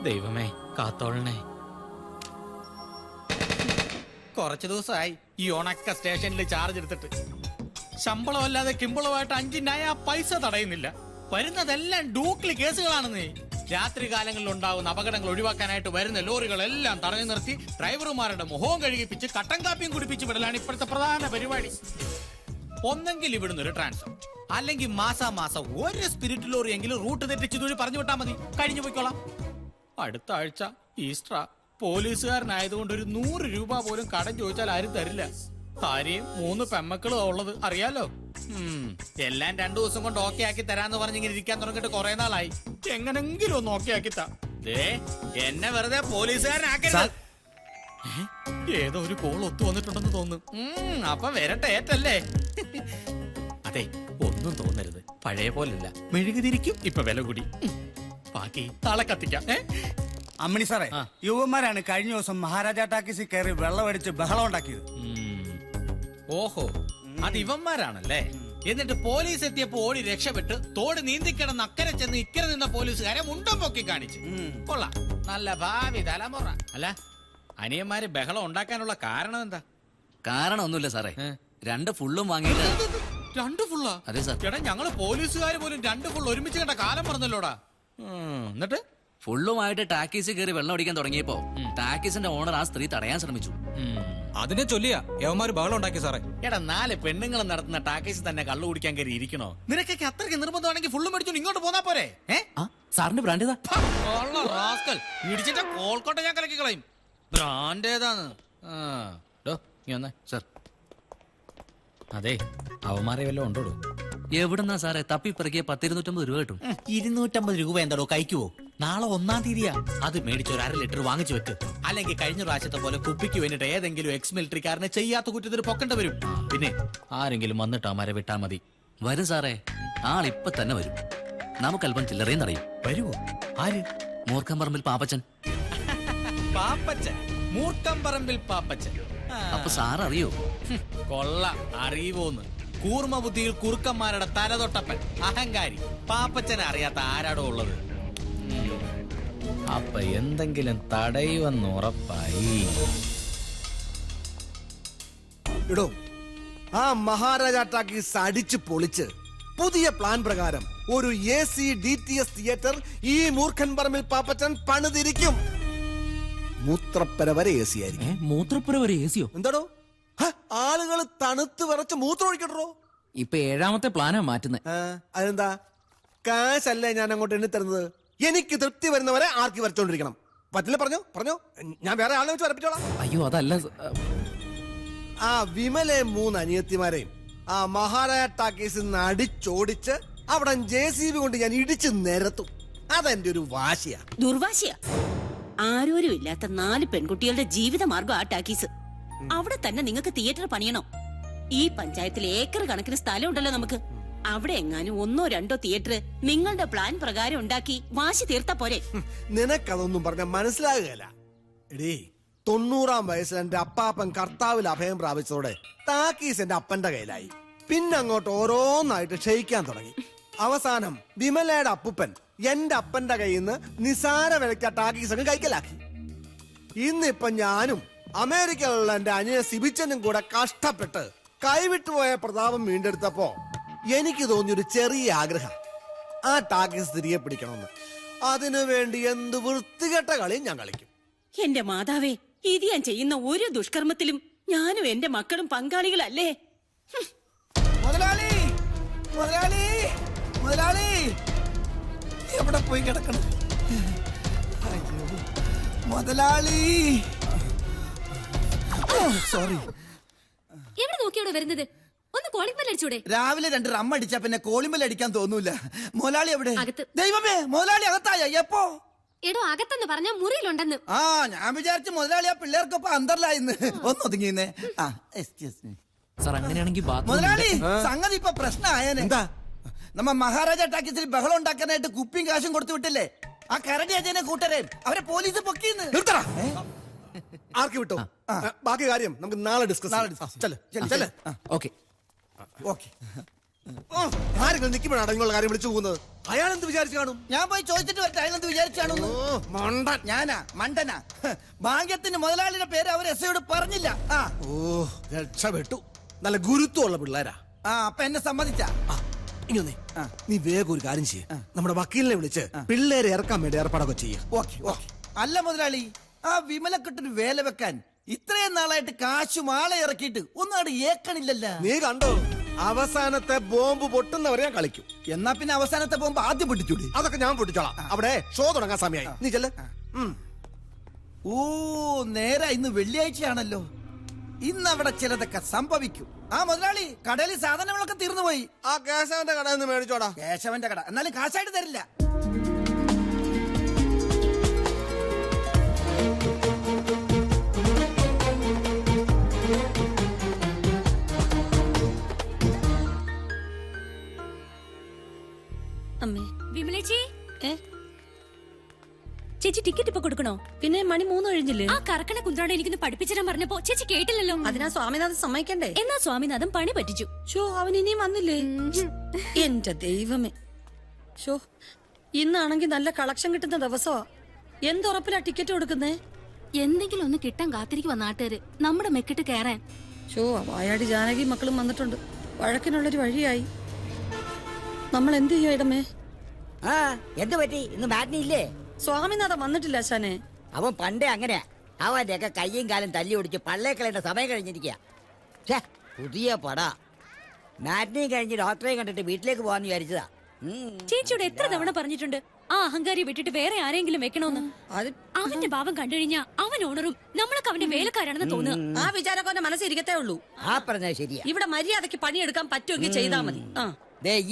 ദൈവമേ കാത്തോളണേ. കുറച്ചു ദിവസമായി ഈ ഉണക്ക സ്റ്റേഷനിൽ ചാർജ് എടുത്തിട്ട് ശമ്പളം അല്ലാതെ കിമ്പളമായിട്ട് 5 നയ പൈസ തടയുന്നില്ല. വരുന്നതെല്ലാം ഡൂപ്ലി കേസുകളാണെന്നേ. രാത്രി കാലങ്ങളിൽ ഉണ്ടാകുന്ന അപകടങ്ങൾ ഒഴിവാക്കാനായിട്ട് വരുന്ന ലോറികളെല്ലാം തടഞ്ഞു നിർത്തി ഡ്രൈവർമാരുടെ മുഖവും കഴുകിപ്പിച്ച് കട്ടൻ കാപ്പിയും കുടിപ്പിച്ച് വിടലാണ് ഇപ്പോഴത്തെ പ്രധാന പരിപാടി. ഒന്നെങ്കിൽ ഇവിടുന്ന് ഒരു ട്രാൻസ്ഫർ, അല്ലെങ്കിൽ മാസാമാസം ഒരു സ്പിരിറ്റ് ലോറി എങ്കിലും റൂട്ട് തെറ്റിച്ച് തൊഴി പറഞ്ഞു വിട്ടാൽ മതി, കഴിഞ്ഞു പോയിക്കോളാം. അടുത്ത ആഴ്ച ഈസ്റ്റർ. പോലീസുകാരനായതുകൊണ്ട് ഒരു 100 രൂപ പോലും കടം ചോദിച്ചാൽ ആരും തരില്ല. ഭാര്യയും 3 പെമ്മക്കളും ഉള്ളത് അറിയാലോ. എല്ലാം 2 ദിവസം കൊണ്ട് ഓക്കെ ആക്കി തരാന്ന് പറഞ്ഞിങ്ങനെ ഇരിക്കാൻ തുടങ്ങിയിട്ട് കുറെ നാളായി. എങ്ങനെങ്കിലും ഒന്ന് ഓക്കെ ആക്കി താ. എന്നെ വെറുതെ പോലീസുകാരനാക്കരുത്. ഏതോ ഒരു കോൾ ഒത്തു വന്നിട്ടുണ്ടെന്ന് തോന്നുന്നു. അപ്പൊ വരട്ടെ ഏറ്റല്ലേ. അതെ, ഒന്നും തോന്നരുത്, പഴയ പോലല്ല, മെഴുകുതിരിക്കും ഇപ്പൊ വില കൂടി. ബാക്കി താളെ കത്തിക്കാം. അമ്മണി സാറേ, യുവന്മാരാണ് കഴിഞ്ഞ ദിവസം മഹാരാജ ടാക്കീസിൽ കയറി വെള്ളമടിച്ച് ബഹളം ഉണ്ടാക്കിയത്. ഓഹോ, അത് ഇവന്മാരാണല്ലേ. എന്നിട്ട് പോലീസ് എത്തിയപ്പോ ഓടി രക്ഷപ്പെട്ട് തോട് നീന്തിക്കിടന്ന് അക്കരെ ചെന്ന് ഇക്കരെ നിന്ന പോലീസുകാരെ മുണ്ടം പൊക്കി കാണിച്ചു. കൊള്ളാം, നല്ല ഭാവി തലമുറ. അല്ല, അനിയന്മാര് ബഹളം ഉണ്ടാക്കാനുള്ള കാരണം എന്താ? കാരണം ഒന്നുമില്ല സാറേ, 2 ഫുള്ളും വാങ്ങിയിട്ട്. 2 ഫുള്ളാ? അതെ സാർ. ചേട്ടാ, ഞങ്ങള് പോലീസുകാർ പോലും 2 ഫുൾ ഒരുമിച്ച് കണ്ട കാലം പറഞ്ഞല്ലോടാ. എന്നിട്ട് ഫുള്ളുമായിട്ട് ടാക്കീസിൽ കയറി വെള്ളം അടിക്കാൻ തുടങ്ങിയപ്പോ ടാക്കീസിന്റെ ഓണർ ആ സ്ത്രീ തടയാൻ ശ്രമിച്ചു. അതിനെ ചൊല്ലിയാ യവന്മാര് ബഹളം ഉണ്ടാക്കി സാറേ. എടാ, 4 പെണ്ണുങ്ങൾ നടത്തുന്ന ടാക്കീസിൽ തന്നെ കള്ളു കുടിക്കാൻ കയറി ഇരിക്കണോ? നിനക്കൊക്കെ അത്രയ്ക്ക് നിർബന്ധമാണെങ്കിൽ ഫുള്ളും മേടിച്ചു ഇങ്ങോട്ട് പോന്നാ പോരെ? സാറിന്റെ ബ്രാൻഡ് ഏതാ? ഇടിച്ചിട്ട് കോൾക്കോട്ടെ ഞാൻ കലക്കി കളയും. ബ്രാൻഡ് ഏതാന്ന്? സാർ, അതെ, അവന്മാരെ വല്ലതും ഉണ്ടോ? എവിടെന്നാ സാറേ തപ്പിപ്പിറക്കിയ 10-250 രൂപ കിട്ടും. 250 രൂപ എന്താടോ കഴിക്കുവോ? നാളെ 1-ാം തീയതിയാ. അത് മേടിച്ച് ഒരു 1/2 ലിറ്റർ വാങ്ങിച്ചു വെക്ക്. അല്ലെങ്കിൽ കഴിഞ്ഞ പ്രാവശ്യത്തെ പോലെ കുപ്പിക്ക് വേണ്ടിട്ട് ഏതെങ്കിലും എക്സ് മിലിറ്ററിക്കാരനെ ചെയ്യാത്ത കുറ്റത്തിന് പൊക്കേണ്ടി വരും. പിന്നെ ആരെങ്കിലും വന്നിട്ട് അവന്മാരെ വിട്ടാ മതി. വരും സാറേ, ആളിപ്പൊ തന്നെ വരും. നമുക്കല്പം ചില്ലറയും അറിയും. വരുവോ? ആര്? മൂർഖംപറമ്പിൽ പാപ്പച്ചൻ. പാപ്പച്ചൻ? മൂർഖംപറമ്പിൽ പാപ്പച്ചൻ? അപ്പൊ സാർ അറിയോ? കൊള്ള, അറിയുവോന്ന്. കൂർമ്മ ബുദ്ധിയിൽ കുറുക്കന്മാരുടെ തലതൊട്ടപ്പൻ, അഹങ്കാരി. പാപ്പച്ചനെ അറിയാത്ത ആരാടോ ഉള്ളത്? അപ്പൊ എന്തെങ്കിലും തടയുമെന്ന് ഉറപ്പായി. ഇടോ, ആ മഹാരാജ ടാക്കീസ് അടിച്ച് പൊളിച്ച് പുതിയ പ്ലാൻ പ്രകാരം ഒരു AC DTS തിയേറ്റർ ഈ മൂർഖൻ പറമ്പിൽ പാപ്പച്ചൻ പണിതിരിക്കും. മൂത്രപ്പര വരെ AC ആയിരിക്കും. മൂത്രപ്പുര വരെ ACയോ? എന്താടോ, ആളുകൾ തണുത്ത് വിറച്ച് മൂത്രം ഒഴിക്കട്ടോ. ഇപ്പൊ 7ാമത്തെ പ്ലാനാ മാറ്റുന്നത്. അതെന്താ? കാശല്ലേ ഞാൻ അങ്ങോട്ട് എണ്ണി തരുന്നത്. എനിക്ക് തൃപ്തി വരുന്നവരെ ആർക്കി വരച്ചോണ്ടിരിക്കണം. പറ്റില്ല, പറഞ്ഞോ, ഞാൻ വേറെ ആളെ വെച്ച് വരപ്പിച്ചോളാം. അയ്യോ, അതല്ല. ആ വിമലെ 3 അനിയത്തിമാരെയും ആ മഹാരാജ ടാക്കീസിൽ നിന്ന് അടിച്ചോടിച്ച് അവിടെ JCB കൊണ്ട് ഞാൻ ഇടിച്ച് നിരത്തും. അതെന്റെ ഒരു വാശിയാ. ദുർവാശിയാ. ആരോരും ഇല്ലാത്ത 4 പെൺകുട്ടികളുടെ ജീവിത മാർഗം ആ ടാക്കീസ്. അവിടെ തന്നെ നിങ്ങൾക്ക് തിയേറ്റർ പണിയണം. ഈ പഞ്ചായത്തിൽ ഏക്കർ കണക്കിന് സ്ഥലം ഉണ്ടല്ലോ നമുക്ക്. അവിടെ എങ്ങാനും 1-2 തിയേറ്റർ നിങ്ങളുടെ പ്ലാൻ പ്രകാരം ഉണ്ടാക്കി വാശി തീർത്താ പോരെ? നിനക്കതൊന്നും പറഞ്ഞ മനസ്സിലാകുകയല്ല. എടീ, 90-ാം വയസ്സിൽ എന്റെ അപ്പാപ്പൻ കർത്താവിൽ അഭയം പ്രാപിച്ചതോടെ ടാക്കീസ് എന്റെ അപ്പന്റെ കയ്യിലായി. പിന്നെ അങ്ങോട്ട് ഓരോന്നായിട്ട് ക്ഷയിക്കാൻ തുടങ്ങി. അവസാനം വിമലയുടെ അപ്പൂപ്പൻ എന്റെ അപ്പന്റെ കയ്യിൽ നിന്ന് നിസാര വിലയ്ക്ക് ടാക്കീസ് അങ്ങ് കൈക്കലാക്കി. ഇന്നിപ്പൊ ഞാനും അമേരിക്കയിലുള്ള എന്റെ അനിയൻ സിബിച്ചനും കൂടെ കഷ്ടപ്പെട്ട് കൈവിട്ടുപോയ പ്രതാപം വീണ്ടെടുത്തപ്പോ എനിക്ക് തോന്നിയൊരു ചെറിയ ആഗ്രഹം, ആ ടാക്കീസ് തിരികെ പിടിക്കണമെന്ന്. അതിനു വേണ്ടി എന്ത് വൃത്തികെട്ട കളിയും ഞാൻ കളിക്കും. എന്റെ മാതാവേ, ഇത് ഞാൻ ചെയ്യുന്ന ഒരു ദുഷ്കർമ്മത്തിലും ഞാനും എന്റെ മക്കളും പങ്കാളികളല്ലേ? മുതലാളി, മുതലാളി, മുതലാളി, എവിടെ പോയി കിടക്കണം? മുതലാളി, സോറി. എവിടെ നോക്കിയോടെ വരുന്നത്? ഒന്ന് കോളിംഗ് ബെൽ അടിച്ചൂടെ? രാവിലെ 2 റം അടിച്ചാ പിന്നെ കോളിംഗ് ബെൽ അടിക്കാൻ തോന്നൂല. മുതലാളി എവിടെ? അകത്ത്. ദൈവമേ, മുതലാളി അകത്തായ? എപ്പോ? എടോ, അകത്തെന്ന് പറഞ്ഞ മുറിയിലുണ്ടെന്ന്. ആ, ഞാൻ വിചാരിച്ചു മുതലാളി ആ പിള്ളേർക്കൊപ്പം അന്തർലായിന്ന്. ഒന്ന് ഒതുങ്ങിന്നേ. സാർ, അങ്ങനെയാണെങ്കിൽ മുതലാളി, സംഗതി ഇപ്പൊ പ്രശ്നമായേനെ. എന്താ? നമ്മ മഹാരാജ ടാക്കീസിൽ ബഹളം ഉണ്ടാക്കാനായിട്ട് കുപ്പിയും കാശും കൊടുത്തു വിട്ടില്ലേ? ആ കരടി അജയനെ കൂട്ടരെ അവരെ പോലീസ് പൊക്കിന്ന്. ആർക്കി വിട്ടോ? ബാക്കി കാര്യം നമുക്ക് നാളെ ഡിസ്കസ്. ഓക്കെ. ആരെങ്കിലും നിൽക്കുമ്പോഴാണ് നിങ്ങളുടെ കാര്യം വിളിച്ചു പോകുന്നത്. അയാൾ എന്ത് വിചാരിച്ചു കാണും? ഞാൻ പോയി ചോദിച്ചിട്ട് വരട്ടെ അയാളെന്ത് വിചാരിച്ചാണോ? മണ്ടൻ. ഞാനാ മണ്ടനാ? ഭാഗ്യത്തിന് മുതലാളിയുടെ പേര് അവർ എസ് ഐയോട് പറഞ്ഞില്ല. ആ രക്ഷപ്പെട്ടു. നല്ല ഗുരുത്വമുള്ള പിള്ളേരാ. അപ്പൊ എന്നെ സമ്മതിച്ചാ? ഇനി ഒന്നേ, നീ വേഗം ഒരു കാര്യം ചെയ്യ. നമ്മുടെ വക്കീലിനെ വിളിച്ച് പിള്ളേരെ ഇറക്കാൻ വേണ്ടി ഏർപ്പാടൊക്കെ ചെയ്യ. Okay okay. അല്ല മുതലാളി, ആ വിമലക്കെട്ടൊരു വേല വെക്കാൻ ഇത്രയും നാളായിട്ട് കാശും ആളെ ഇറക്കിയിട്ട് ഒന്നാട് ഏക്കണില്ലല്ല. നീ കണ്ടോ, അവസാനത്തെ ബോംബ് പൊട്ടുന്നവരെ ഞാൻ കളിക്കും. എന്നാ പിന്നെ അവസാനത്തെ ബോംബ് ആദ്യം പൊട്ടിച്ചൂടി. അതൊക്കെ ഞാൻ പൊട്ടിച്ചോളാം. അവിടെ ഷോ തുടങ്ങാൻ സമയമായി. നീ ചെല്ല്. ഓ നേരെ ഇന്ന് വെള്ളിയാഴ്ചയാണല്ലോ. ഇന്ന് അവിടെ ചിലതൊക്കെ സംഭവിക്കും. ആ മുതലാളി, കടയിൽ സാധനങ്ങളൊക്കെ തീർന്നുപോയി. ആ കേശവന്റെ കടയിൽ നിന്ന് മേടിച്ചോടാ. കേശവന്റെ കട എന്നാലും കാശായിട്ട് തരില്ല. അമ്മേ വിമലേച്ചി, ഏ ചേച്ചി ടിക്കറ്റ് ഇപ്പൊ കൊടുക്കണോ? പിന്നെ മണി 3 കഴിഞ്ഞില്ലേ? ആ കറക്കണ കുന്ത്രാണ് എനിക്കൊന്ന് പഠിപ്പിച്ചിടാൻ പറഞ്ഞപ്പോ ചേച്ചി കേട്ടില്ലല്ലോ. അതിനാ സ്വാമിനാഥൻ സമ്മതിക്കണ്ടേ? എന്നാ സ്വാമിനാഥൻ പണി പറ്റിച്ചു. ഷോ അവൻ ഇനിയും വന്നില്ലേ? എന്റെ ദൈവമേ. ഷോ ഇന്നാണെങ്കി നല്ല കളക്ഷൻ കിട്ടുന്ന ദിവസമാ. എന്തുറപ്പിലാ ടിക്കറ്റ് കൊടുക്കുന്നേ? എന്തെങ്കിലും ഒന്ന് കിട്ടാൻ കാത്തിരിക്കുവാ നാട്ടുകാര് നമ്മുടെ മെക്കിട്ട് കയറാൻ. ഷോ വായാടി ജാനകി മക്കളും വന്നിട്ടുണ്ട്. വഴക്കിനുള്ളൊരു വഴിയായി. നമ്മൾ എന്ത് ചെയ്യും ഇടമേ? എന്ത് പറ്റി? ഇന്ന് മാറ്റിനി ഇല്ലേ? സ്വാമിനാഥൻ വന്നിട്ടില്ല അച്ഛനെ. അവൻ പണ്ടേ അങ്ങനെയാ. അവന്റെ ഒക്കെ കയ്യും കാലും തല്ലി ഒടിച്ച് പള്ളേക്കളേണ്ട സമയം കഴിഞ്ഞിരിക്കുക. പുതിയ പടാ. മാറ്റിനി കഴിഞ്ഞ് ഡോക്ടറെ കണ്ടിട്ട് വീട്ടിലേക്ക് പോവാന്ന് വിചാരിച്ചതാ. ചേച്ചിയോട് എത്ര തവണ പറഞ്ഞിട്ടുണ്ട് ആ അഹങ്കാരി വിട്ടിട്ട് വേറെ ആരെങ്കിലും വെക്കണോന്ന്. അവന്റെ ഭാവം കണ്ടു കഴിഞ്ഞാ അവൻ ഓണറും നമ്മളൊക്കെ അവന്റെ വേലക്കാരാണെന്ന് തോന്നുക. ആ വിചാരമൊക്കെ അവന്റെ മനസ്സിരിക്കത്തേ ഉള്ളൂ. ആ പറഞ്ഞത് ശരിയാ. ഇവിടെ മര്യാദക്ക് പണിയെടുക്കാൻ പറ്റുമെങ്കിൽ ചെയ്താ മതി.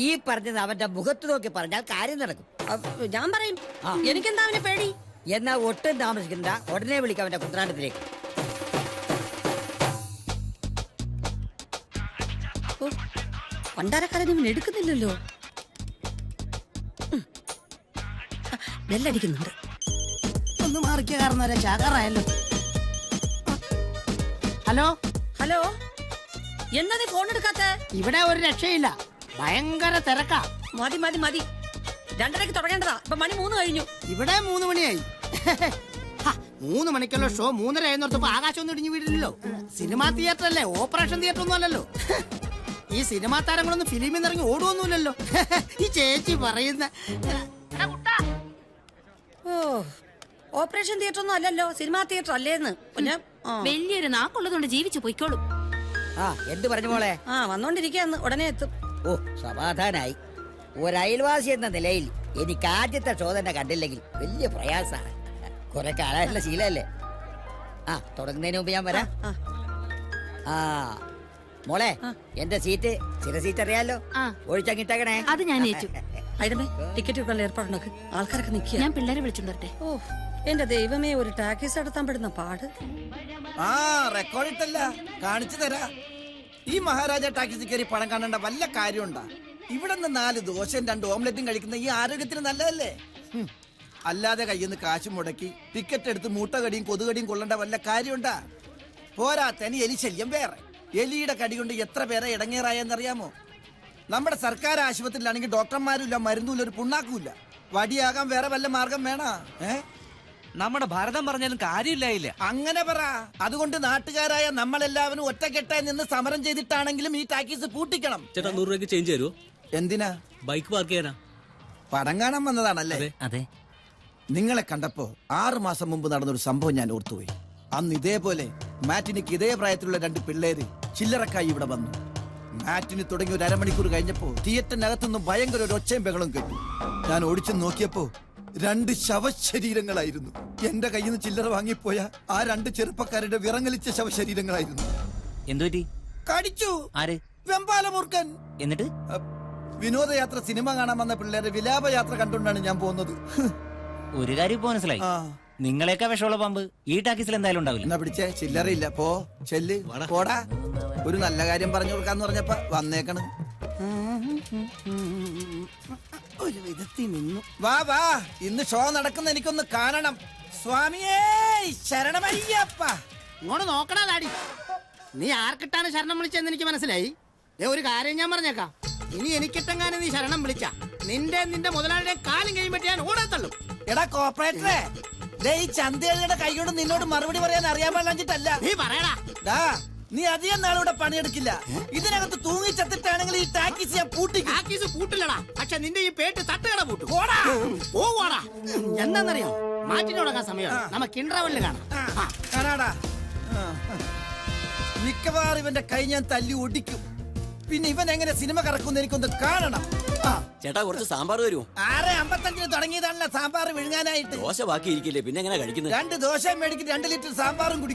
ഈ പറഞ്ഞത് അവന്റെ മുഖത്ത് നോക്കി പറഞ്ഞാൽ കാര്യം നടക്കും. ഞാൻ പറയും. എനിക്കെന്താ അവനെ പേടി? എന്നാ ഒട്ടും താമസിക്കണ്ട, ഉടനെ വിളിക്കാം അവന്റെ കുത്രാണ്ടത്തിലേക്ക്. പണ്ടാരക്കാരൻ ഇവൻ എടുക്കുന്നില്ലല്ലോ. ബെല്ലടിക്കുന്നുണ്ട്. ഒന്ന് മാറിക്കുക, കാരണം ചാകാറായല്ലോ. ഹലോ ഹലോ, എന്താ നീ ഫോൺ എടുക്കാത്ത? ഇവിടെ ഒരു രക്ഷയില്ല, ഭയങ്കര തിരക്കാ. മതി മതി മതി, 2:30 തുടങ്ങേണ്ടതാ. ഇപ്പൊ മണി 3 കഴിഞ്ഞു. ഇവിടെ 3 മണിയായി. 3 മണിക്കുള്ള ഷോ 3:30 ആയെന്നോർത്തപ്പോ ആകാശം ഒന്നും ഇടിഞ്ഞു വീടില്ലല്ലോ. സിനിമാ തിയേറ്റർ അല്ലേ, ഓപ്പറേഷൻ തിയേറ്റർ ഒന്നും അല്ലല്ലോ. ഈ സിനിമാ താരങ്ങളൊന്നും ഫിലിമിൽ നിന്ന് ഇറങ്ങി ഓടുവൊന്നുമില്ലല്ലോ. ഈ ചേച്ചി പറയുന്ന ഓ, ഓപ്പറേഷൻ തിയേറ്റർ ഒന്നും അല്ലല്ലോ, സിനിമാ തിയേറ്റർ അല്ലേന്ന്. പിന്നെ വലിയൊരു നാക്കുള്ളതുകൊണ്ട് ജീവിച്ചു പൊയ്ക്കോളും. എന്ത് പറഞ്ഞു മോളെ? വന്നോണ്ടിരിക്കാന്ന്, ഉടനെ എത്തും. ഓ, സമാധാനായി. ഒരു അയൽവാസി എന്ന നിലയിൽ എനിക്ക് ആദ്യത്തെ ഷോ തന്നെ കണ്ടില്ലെങ്കിൽ വലിയ പ്രയാസാണ്. കുറെ കാലമായിട്ടുള്ള ശീലല്ലേ. തുടങ്ങുന്നതിന് മുമ്പ് ഞാൻ വരാം. മോളെ, എന്റെ സീറ്റ് ചില സീറ്റ് അറിയാലോ, ഒഴിച്ചങ്ങിട്ടേക്കണേ. അത് ഞാൻ ഏറ്റു. അയിടമേ, ടിക്കറ്റ് വെക്കാനുള്ള ഏർപ്പാടുണ്ടാക്ക്. ആൾക്കാരൊക്കെ നിൽക്കുക. ഞാൻ പിള്ളേരെ വിളിച്ചോണ്ടേ. ഓ എന്റെ ദൈവമേ, ഒരു ടാക്സി നടത്താൻ പെടുന്ന പാട്. റെക്കോർഡിട്ടല്ല, കാണിച്ചു തരാ. ഈ മഹാരാജ ടാക്സി കയറി പണം കാണേണ്ട വല്ല കാര്യമുണ്ടാ? ഇവിടെ നിന്ന് 4 ദോശയും 2 ഓംലെറ്റും കഴിക്കുന്ന ഈ ആരോഗ്യത്തിന് നല്ലതല്ലേ? അല്ലാതെ കയ്യിൽ നിന്ന് കാശ് മുടക്കി ടിക്കറ്റ് എടുത്ത് മൂട്ടകടിയും കൊതുകടിയും കൊള്ളേണ്ട വല്ല കാര്യമുണ്ടാ? പോരാത്തനി എലി ശല്യം വേറെ. എലിയുടെ കടി കൊണ്ട് എത്ര പേരെ ഇടങ്ങേറായെന്നറിയാമോ? നമ്മുടെ സർക്കാർ ആശുപത്രിയിലാണെങ്കിൽ ഡോക്ടർമാരും ഇല്ല, മരുന്നുമില്ല, ഒരു പുണ്ണാക്കുമില്ല. വടിയാകാൻ വേറെ വല്ല മാർഗം വേണ? നമ്മുടെ ഭാരതം പറഞ്ഞാലും കാര്യമില്ലായില്ല. അങ്ങനെ പറ. അതുകൊണ്ട് നാട്ടുകാരായ നമ്മളെല്ലാവരും ഒറ്റക്കെട്ടായി നിന്ന് സമരം ചെയ്തിട്ടാണെങ്കിലും ഈ ടാക്കീസ് പൂട്ടിക്കണം. ചേട്ടാ 100 രൂപയ്ക്ക് ചേഞ്ച് തരുമോ? എന്തിനാ? ബൈക്ക് പാർക്ക് ചെയ്യാനാ. പടം കാണാൻ വന്നതാണല്ലേ? അതെ. നിങ്ങളെ കണ്ടപ്പോ 6 മാസം മുമ്പ് നടന്നൊരു സംഭവം ഞാൻ ഓർത്തുപോയി. അന്ന് ഇതേപോലെ മാറ്റിനിക്ക് ഇതേ പ്രായത്തിലുള്ള 2 പിള്ളേര് ചില്ലറക്കായി ഇവിടെ വന്നു. മാറ്റിന് തുടങ്ങി ഒരു അരമണിക്കൂർ കഴിഞ്ഞപ്പോ തിയേറ്ററിനകത്തുനിന്ന് ഭയങ്കര ഒരു ഒച്ചയും ബഹളം കേട്ടു. ഞാൻ ഓടിച്ചു നോക്കിയപ്പോ 2 ശവശരീരങ്ങളായിരുന്നു. എന്റെ കയ്യിൽ നിന്ന് ചില്ലറ വാങ്ങിപ്പോയ ആ 2 ചെറുപ്പക്കാരുടെ വിറങ്ങലിച്ച ശവശരീരങ്ങളായിരുന്നു. എന്തുപറ്റി? കടിച്ചു. ആര്? വെമ്പാലമൂർഖൻ. എന്നിട്ട് വിനോദയാത്ര സിനിമ കാണാൻ വന്ന പിള്ളേരെ വിലാപയാത്ര കണ്ടുകൊണ്ടാണ് ഞാൻ പോകുന്നത്. ഒരു കാര്യം ഇപ്പൊ മനസ്സിലായി, നിങ്ങളെയൊക്കെ വിഷമുള്ള പാമ്പ് ഈ ടാക്കീസിൽ എന്തായാലും ഉണ്ടാവില്ല. എന്നാ പിടിച്ചേ, ചില്ലറയില്ല. പോ, ചെല്ല്, പോടാ. ഒരു നല്ല കാര്യം പറഞ്ഞു കൊടുക്കാന്ന് പറഞ്ഞപ്പ വന്നേക്കണ്. ഒരു വിധത്തിൽ നിന്നു. വാ വാ, ഇന്ന് ഷോ നടക്കുന്ന എനിക്കൊന്ന് കാണണം. സ്വാമിയേ ശരണമയ്യപ്പ. ഇങ്ങോട്ട് നോക്കണ ഡാഡി, നീ ആർക്കിട്ടാണ് ശരണം വിളിച്ചെന്ന് എനിക്ക് മനസ്സിലായി. ഒരു കാര്യം ഞാൻ പറഞ്ഞേക്കാം, ഇനി എനിക്കിട്ടെങ്ങാനും നീ ശരണം വിളിച്ച നിന്റെ മുതലാളിയുടെ കാലും കഴിയുമ്പോ ഞാൻ ഓടത്തള്ളും. എടാ കോപ്പറേറ്ററെ, ദേ ഈ ചന്തയുടെ കൈ കൊണ്ട് നിന്നോട് മറുപടി പറയാൻ അറിയാൻ പാടില്ല. നീ പറയടാ. നീ അധികം നാളിവിടെ പണിയെടുക്കില്ല. ഇതിനകത്ത് തൂങ്ങി ചത്തിട്ടാണെങ്കിൽ ഈ ടാക്കീസ് ഞാൻ പൂട്ടിക്കും. ടാക്കീസ് പൂട്ടില്ലടാ, പക്ഷെ നിന്റെ ഈ പേട്ട് തട്ടുകട പൂട്ടും. പോവാടാ. എന്താന്നറിയോ, മാറ്റിനോടക്കാൻ സമയം നമുക്ക് ഇന്റർവെല്ലിൽ കാണാം. കാണാടാ. മിക്കവാറും ഇവന്റെ കൈ ഞാൻ തല്ലി ഒടിക്കും. പിന്നെ ഇവൻ എങ്ങനെ സിനിമ കറക്കുന്ന എനിക്കൊന്ന് കാണണം. ചേട്ടാ കുറച്ച് സാമ്പാർ തരുമോ? 6:55 തുടങ്ങിയതാണല്ലോ സാമ്പാർ വിഴുങ്ങാനായിട്ട്. ദോശ ബാക്കി ഇരിക്കില്ലേ, പിന്നെ എങ്ങനെ കഴിക്കുന്നത്? 2 ദോശ മേടിക്കും, 2 ലിറ്റർ സാമ്പാറും കുടിക്കും.